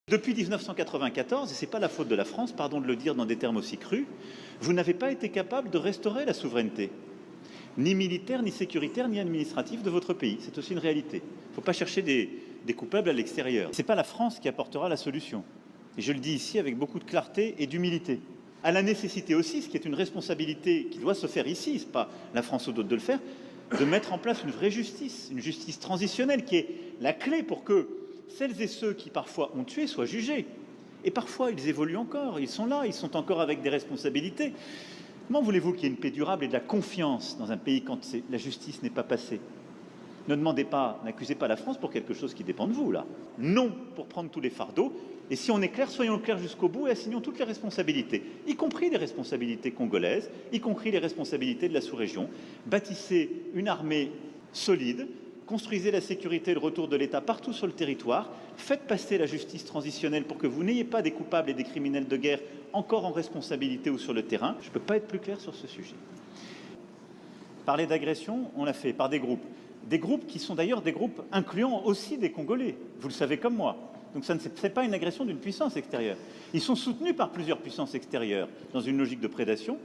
Depuis 1994, et ce n'est pas la faute de la France, pardon de le dire dans des termes aussi crus, vous n'avez pas été capable de restaurer la souveraineté, ni militaire, ni sécuritaire, ni administrative de votre pays. C'est aussi une réalité. Il ne faut pas chercher des coupables à l'extérieur. Ce n'est pas la France qui apportera la solution. Et je le dis ici avec beaucoup de clarté et d'humilité. À la nécessité aussi, ce qui est une responsabilité qui doit se faire ici, ce n'est pas la France ou d'autres de le faire, de mettre en place une vraie justice, une justice transitionnelle qui est la clé pour que celles et ceux qui parfois ont tué soient jugés. Et parfois, ils évoluent encore, ils sont là, ils sont encore avec des responsabilités. Comment voulez-vous qu'il y ait une paix durable et de la confiance dans un pays quand la justice n'est pas passée? Ne demandez pas, n'accusez pas la France pour quelque chose qui dépend de vous, là. Non pour prendre tous les fardeaux. Et si on est clair, soyons clairs jusqu'au bout et assignons toutes les responsabilités, y compris les responsabilités congolaises, y compris les responsabilités de la sous-région. Bâtissez une armée solide, construisez la sécurité et le retour de l'État partout sur le territoire, faites passer la justice transitionnelle pour que vous n'ayez pas des coupables et des criminels de guerre encore en responsabilité ou sur le terrain. Je ne peux pas être plus clair sur ce sujet. Parler d'agression, on l'a fait par des groupes qui sont d'ailleurs des groupes incluant aussi des Congolais, vous le savez comme moi. Donc ça n'est pas une agression d'une puissance extérieure. Ils sont soutenus par plusieurs puissances extérieures dans une logique de prédation.